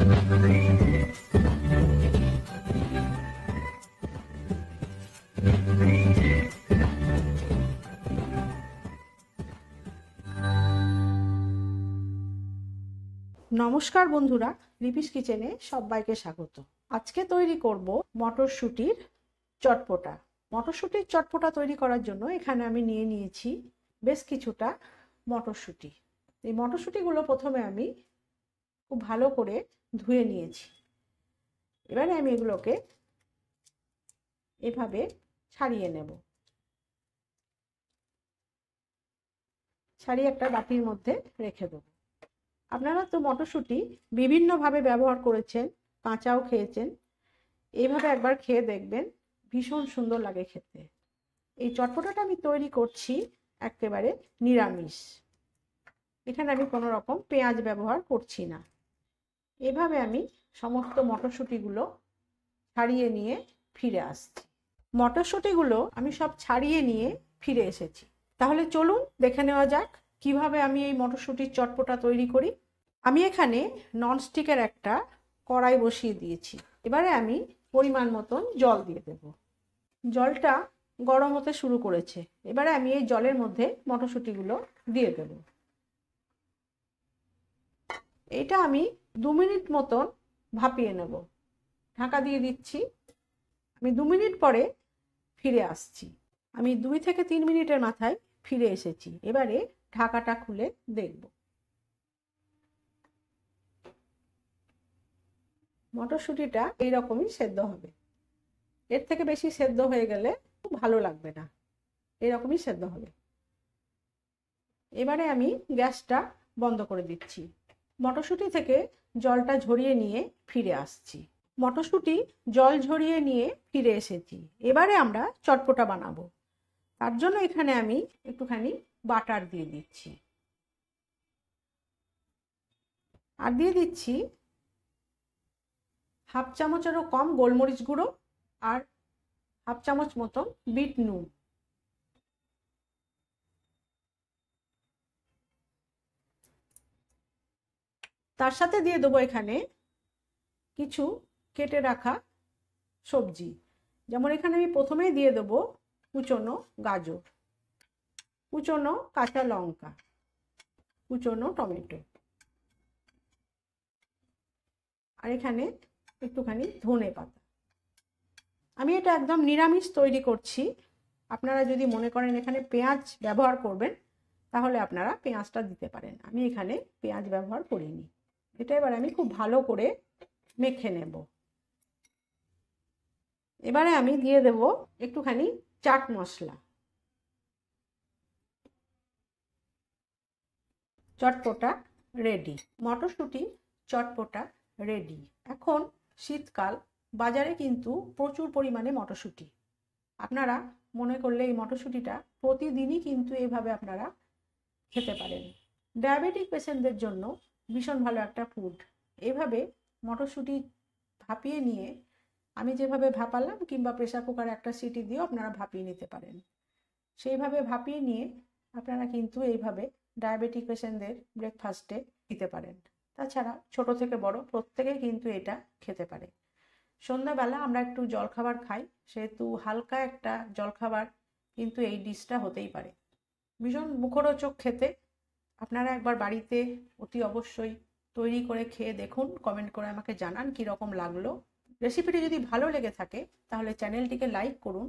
নমস্কার বন্ধুরা, লিপিস কিচেনে সবাইকে স্বাগত। আজকে তৈরি করব মটরশুঁটির চটপটা। মটরশুঁটির চটপটা তৈরি করার জন্য এখানে আমি নিয়ে নিয়েছি বেশ কিছুটা মটরশুঁটি। এই মটরশুঁটিগুলো প্রথমে আমি খুব ভালো করে ধুয়ে নিয়েছি। এবারে আমি এগুলোকে এভাবে ছাড়িয়ে নেব। ছাড়িয়ে একটা বাটির মধ্যে রেখে দেব। আপনারা তো মটরশুঁটি বিভিন্নভাবে ব্যবহার করেছেন, কাঁচাও খেয়েছেন। এইভাবে একবার খেয়ে দেখবেন, ভীষণ সুন্দর লাগে খেতে। এই চটপটাটা আমি তৈরি করছি একেবারে নিরামিষ। এখানে আমি কোনো রকম পেঁয়াজ ব্যবহার করছি না। এভাবে আমি সমস্ত মটরশুঁটিগুলো ছাড়িয়ে নিয়ে ফিরে আসছি। মটরশুঁটিগুলো আমি সব ছাড়িয়ে নিয়ে ফিরে এসেছি। তাহলে চলুন দেখে নেওয়া যাক কিভাবে আমি এই মটরশুঁটির চটপটা তৈরি করি। আমি এখানে ননস্টিকের একটা কড়াই বসিয়ে দিয়েছি। এবারে আমি পরিমাণ মতন জল দিয়ে দেব। জলটা গরম হতে শুরু করেছে। এবারে আমি এই জলের মধ্যে মটরশুঁটিগুলো দিয়ে দেব। এটা আমি 2 মিনিট মতন ভাপিয়ে নেব। ঢাকা দিয়ে দিচ্ছি। আমি 2 মিনিট পরে ফিরে আসছি। আমি 2 থেকে 3 মিনিটের মাথায় ফিরে এসেছি। এবারে ঢাকাটা খুলে দেখব। মটরশুঁটিটা এইরকমই সেদ্ধ হবে। এর থেকে বেশি সেদ্ধ হয়ে গেলে ভালো লাগবে না। এরকমই সেদ্ধ হবে। এবারে আমি গ্যাসটা বন্ধ করে দিচ্ছি। মটরশুঁটি থেকে জলটা ঝরিয়ে নিয়ে ফিরে আসছি। মটরশুঁটি জল ঝরিয়ে নিয়ে ফিরে এসেছি। এবারে আমরা চটপটা বানাবো। তার জন্য এখানে আমি একটুখানি বাটার দিয়ে দিচ্ছি। আর দিয়ে দিচ্ছি হাফ চামচেরও কম গোলমরিচ গুঁড়ো আর হাফ চামচ মতন বিট নুন। তার সাথে দিয়ে দেবো এখানে কিছু কেটে রাখা সবজি। যেমন এখানে আমি প্রথমেই দিয়ে দেবো কুচনো গাজর, কুচনো কাঁচা লঙ্কা, কুচনো টমেটো, আর এখানে একটুখানি ধনে পাতা। আমি এটা একদম নিরামিষ তৈরি করছি। আপনারা যদি মনে করেন এখানে পেঁয়াজ ব্যবহার করবেন তাহলে আপনারা পেঁয়াজটা দিতে পারেন। আমি এখানে পেঁয়াজ ব্যবহার করিনি। এটা এবার আমি খুব ভালো করে মেখে নেব। এবারে আমি দিয়ে দেব একটুখানি চাট মশলা। চটপটা রেডি। মটরশুঁটি চটপটা রেডি। এখন শীতকাল, বাজারে কিন্তু প্রচুর পরিমাণে মটরশুঁটি। আপনারা মনে করলে এই মটরশুঁটিটা প্রতিদিনই কিন্তু এইভাবে আপনারা খেতে পারেন। ডায়াবেটিক পেশেন্টদের জন্য ভীষণ ভালো একটা ফুড। এইভাবে মটরশুঁটি ভাপিয়ে নিয়ে, আমি যেভাবে ভাপালাম কিংবা প্রেসার কুকারে একটা সিটি দিয়েও আপনারা ভাপিয়ে নিতে পারেন। সেইভাবে ভাপিয়ে নিয়ে আপনারা কিন্তু এইভাবে ডায়াবেটিক পেশেন্টদের ব্রেকফাস্টে দিতে পারেন। তাছাড়া ছোট থেকে বড় প্রত্যেকেই কিন্তু এটা খেতে পারে। সন্ধ্যাবেলা আমরা একটু জলখাবার খাই, সেহেতু হালকা একটা জলখাবার কিন্তু এই ডিশটা হতেই পারে। ভীষণ মুখরোচক খেতে। আপনারা একবার বাড়িতে অতি অবশ্যই তৈরি করে খেয়ে দেখুন। কমেন্ট করে আমাকে জানান কীরকম লাগলো। রেসিপিটি যদি ভালো লেগে থাকে তাহলে চ্যানেলটিকে লাইক করুন,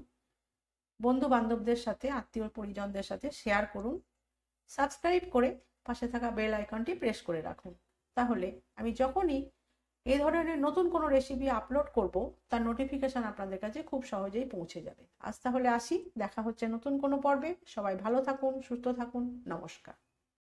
বন্ধু বান্ধবদের সাথে, আত্মীয় পরিজনদের সাথে শেয়ার করুন। সাবস্ক্রাইব করে পাশে থাকা বেল আইকনটি প্রেস করে রাখুন। তাহলে আমি যখনই এই ধরনের নতুন কোনো রেসিপি আপলোড করব তার নোটিফিকেশন আপনাদের কাছে খুব সহজেই পৌঁছে যাবে। আজ তাহলে আসি, দেখা হচ্ছে নতুন কোনো পর্বে। সবাই ভালো থাকুন, সুস্থ থাকুন। নমস্কার।